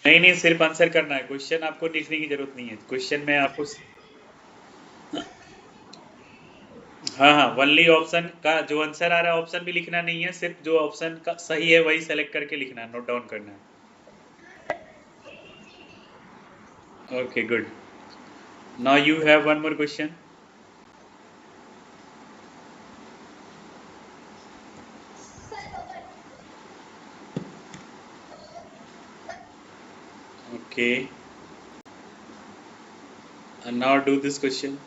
नहीं नहीं, सिर्फ आंसर करना है, क्वेश्चन आपको लिखने की जरूरत नहीं है, क्वेश्चन में आपको। हाँ हाँ, ओनली ऑप्शन का जो आंसर आ रहा है ऑप्शन भी लिखना नहीं है, सिर्फ जो ऑप्शन का सही है वही सेलेक्ट करके लिखना है, नोट डाउन करना है। Okay good. Now you have one more question. Okay, now do this question.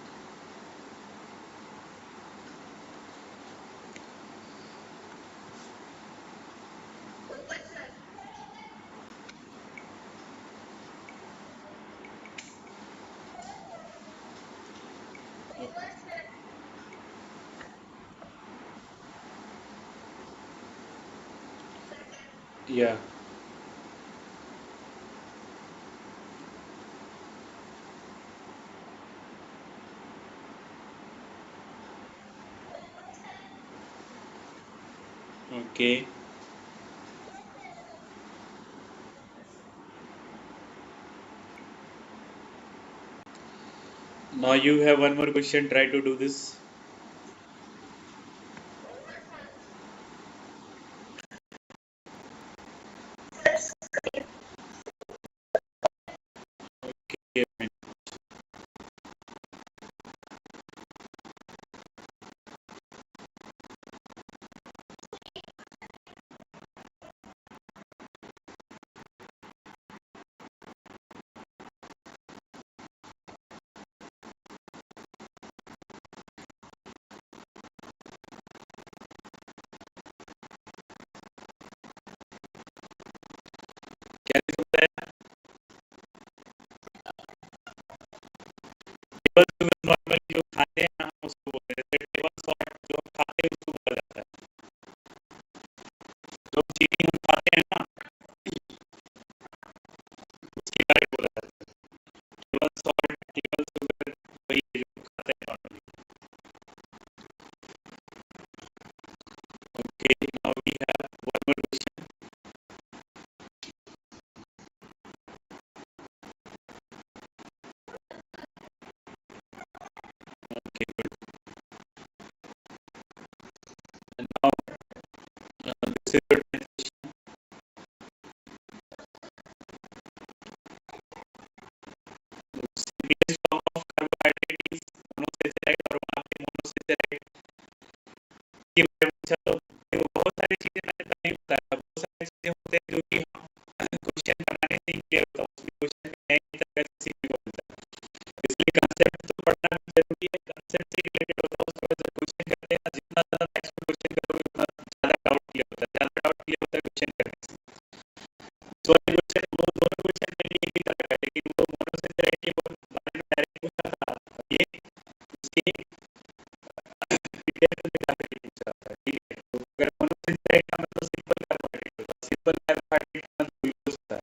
या okay, now you have one more question, try to do this. क्या बताया? नॉर्मल जो खाते हैं हम उसको बोलते हैं, टेबल सॉल्ट जो हम खाते हैं उसको बोला जाता है। जो चीनी हम खाते हैं ना, उसके बारे में बोला जाता है, टेबल सॉल्ट, टेबल शुगर, वही है जो हम खाते हैं normally. Okay, now we have one more question. Okay good. Now this is your question. Simplest form of carbohydrate is monosaccharide, और वहां पे मोनोसेचेराइड के बारे में पूछा तो देखो बहुत सारी चीजें मैंने पहले ही बताया, बहुत सारी चीजें होते हैं जो कि क्वेश्चन बनाने से ही क्लियर होता है, उसमें क्वेश्चन में नई तरह से सीखने को मिलता है। इसलिए कंसेप्ट तो पढ़ना भी जरूरी है, कंसेप्ट से रिलेटेड होता है, उसके बाद जब क्वेश्चन करते हैं ना, जितना ज्यादा नेक्स्ट क्वेश्चन करोगे उतना ज्यादा डाउट क्लियर होता है, ज्यादा डाउट क्लियर होता है क्वेश्चन करने से। इस वाले क्वेश्चन, वो दोनों क्वेश्चन में भी एक ही तरह का है, लेकिन वो मोनोसेचेराइड के बारे में डायरेक्ट पूछा था, और ये उसके डिटेल्स में जाकर के पूछा था। ठीक है, तो अगर मोनोसेचेराइड का मतलब सिंपल कार्बोहाइड्रेट होता है, सिंपल कार्बोहाइड्रेट का मतलब ग्लूकोज होता है।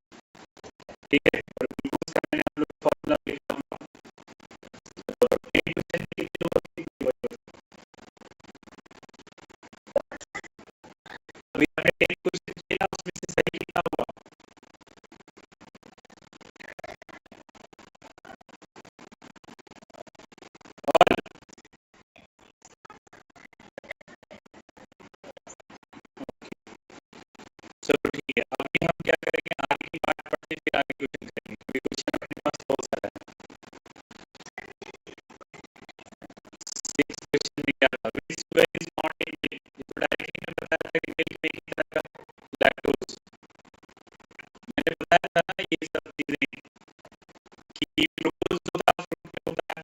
ठीक है, और ग्लूकोज का मैंने आप लोग फॉर्मूला लिखा हूँ, तो एक क्वेश्चन के लिए वो अभी मैंने 10 क्वेश्चन किए ना, उसमें से सही कितना हुआ? और चलो ठीक है, अभी हम क्या करेंगे, आगे की पार्ट पढ़ते फिर आगे क्वेश्चन करेंगे, क्योंकि क्वेश्चन अपने पास बहुत सारा है। 6 क्वेश्चन में क्या था, which sugar is not in milk, ये तो डायरेक्टली मैंने बताया था कि मिल्क में एक ही तरह का लैक्टोज, मैंने बताया था ना ये सब चीजें, कि ग्लूकोज जो था फ्रूट में होता है,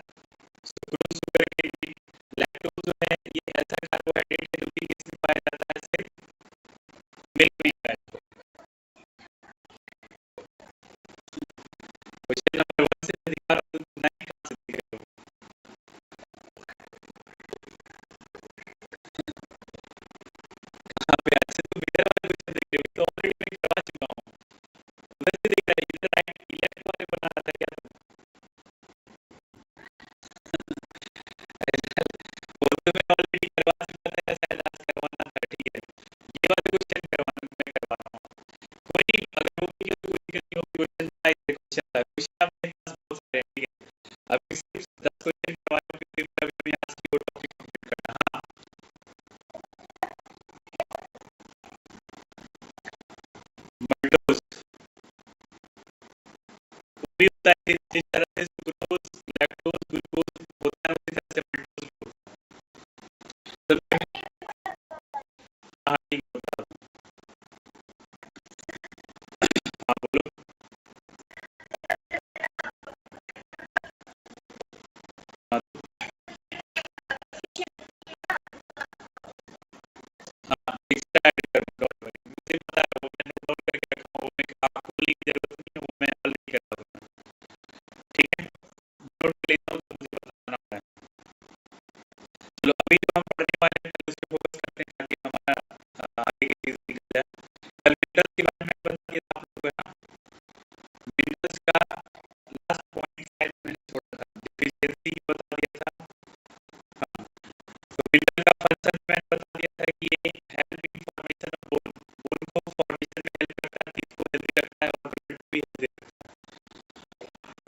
सुक्रोज शुगर के लिए, लैक्टोज जो है ये ऐसा कार्बोहाइड्रेट है जो कि किसमें पाया जाता है, सिर्फ मिल्क में पाया जाता है। क्वेश्चन नंबर 1 से दिखा रहा हूँ, 9 कहाँ से दिख रहे हो? कहाँ पे? ऐसे तो मीटर वाले क्वेश्चन देख रहे हो, तो ऑलरेडी मैं करवा चुका हूँ, उधर से देख रहा है, इधर राइट लेफ्ट वाले बना रहा था क्या तुम? मुझे पता है, वो मैंने नोट करके रखा हूँ, वो मैं आपको बोलने की जरूरत नहीं है, वो मैं ऑलरेडी कर रहा हूँ। ठीक है, नोट कर लेता हूँ तो मुझे बताना होता है। चलो अभी जो हम पढ़ने वाले हैं उस पर फोकस करते हैं ताकि हमारा आगे की चीज निकल जाए। कल मिनरल्स के बारे में बता दिया था आप लोगों को, मिनरल्स का लास्ट पॉइंट शायद मैंने छोड़ा था, डिफिशियंसी बता दिया था। हाँ, तो मिनरल का फंक्शन मैंने बता दिया था कि ये help in formation of bone, bone को फॉर्मेशन में हेल्प करता है, इसको हेल्दी रखता है और ब्लड भी हेल्दी रखता है,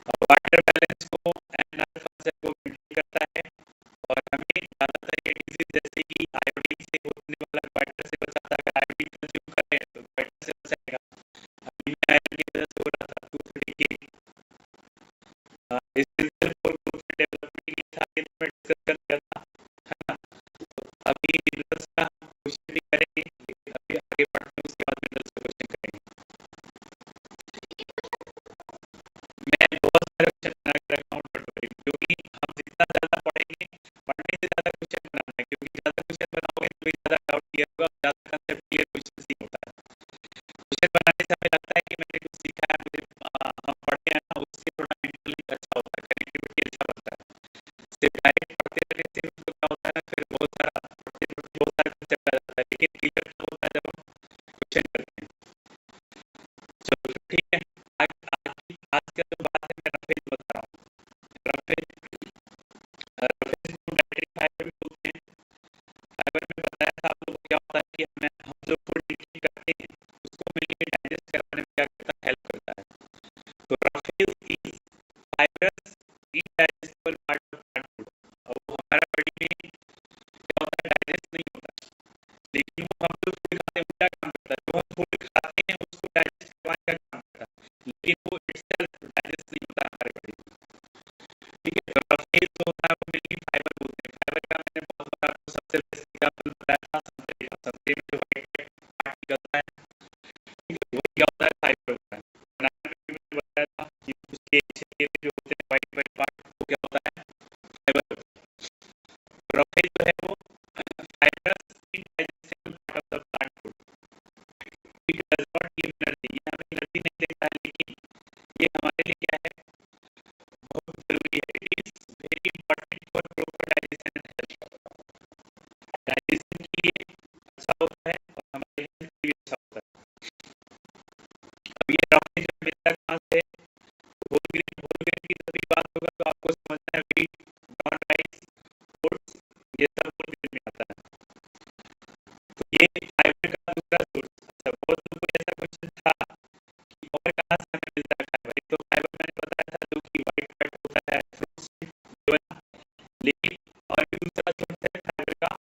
और वाटर बैलेंस को एंड नर्व फंक्शन को मेंटेन करता है, और हमें ज्यादातर ये डिजीज जैसे कि आयोडीन से होने वाला क्वाइटर से बचाता है। अगर आयोडीन कंज्यूम करें तो क्वाइटर से बचाएगा। अभी मैं आयरन की वजह से हो रहा था tooth decay, essential for growth and development, ये सारे मैं डिस्कस कर दिया था, है ना। तो अभी मिनरल्स का क्वेश्चन भी करेंगे, लेकिन अभी आगे बढ़ते हैं उसके बाद मिनरल्स का क्वेश्चन करेंगे। मैं बहुत सारे क्वेश्चन बना के रखा हूँ, क्योंकि हम जितना ज्यादा पढ़ेंगे, पढ़ने से ज्यादा क्वेश्चन बनाना है, क्योंकि ज्यादा क्वेश्चन बनाओगे तो भी ज्यादा डाउट क्लियर होगा, ज्यादा कंसेप्ट क्लियर क्वेश्चन नहीं होता है। क्वेश्चन बनाने से हमें लगता है कि मैंने कुछ सीखा है, मुझे हम पढ़ते हैं ना, उससे थोड़ा मेंटली अच्छा होता है, कनेक्टिविटी अच्छा बनता है। सिर्फ डायरेक्ट पढ़ते रहने से तो क्या होता है, फिर बहुत सारा पढ़ते पढ़ते बहुत सारा कंसेप्ट आ जाता है, लेकिन क्लियर तब होता है जब हम क्वेश्चन करते हैं। चलो ठीक है, आज का जो बात है मैं रफेज बता रहा हूँ। रफेज रफेज को डाइटरी फाइबर भी बोलते हैं। फाइबर में बताया था आप लोगों को क्या होता है कि हम जो फूड इंटेक करते हैं उसको मिलकर डाइजेस्ट कराने में क्या करता है, हेल्प करता है। तो roughage is fibrous indigestible part of plant food, और वो हमारा बॉडी में क्या होता है, डाइजेस्ट नहीं होता, लेकिन वो हम जो फूड खाते हैं उसका काम करता है, जो हम फूड खाते हैं उसको डाइजेस्ट करवाने का काम करता है, लेकिन वो इटसेल्फ डाइजेस्ट नहीं होता हमारे बॉडी में। ठीक है, तो रफेज जो होता है वो मिल्की फाइबर बोलते हैं। फाइबर का मैंने बहुत बार आपको सबसे बेस्ट एग्जांपल बताया था, संतरे का। संतरे में जो व्हाइट पार्ट निकलता है, ठीक है, वो क्या होता है, फाइबर होता है। बनाना में भी मैंने बताया था कि उसके छिलके में जो होते हैं व्हाइट व्हाइट पार्ट, वो क्या होता है, फाइबर होता है। रफेज जो है वो fibrous indigestible part of the plant food, it does not give energy, ये हमें एनर्जी नहीं देता है, लेकिन ये हमारे लिए क्या है, बहुत जरूरी है। It is very important for proper digestion and health, digestion के लिए अच्छा होता है और हमारे हेल्थ के लिए अच्छा होता है। अब ये रफेज मिलता कहाँ से, होल ग्रेन की सभी बात होगा तो आपको समझना है, व्हीट, ब्राउन राइस, ओट्स, ये सब होल ग्रेन में आता है। तो ये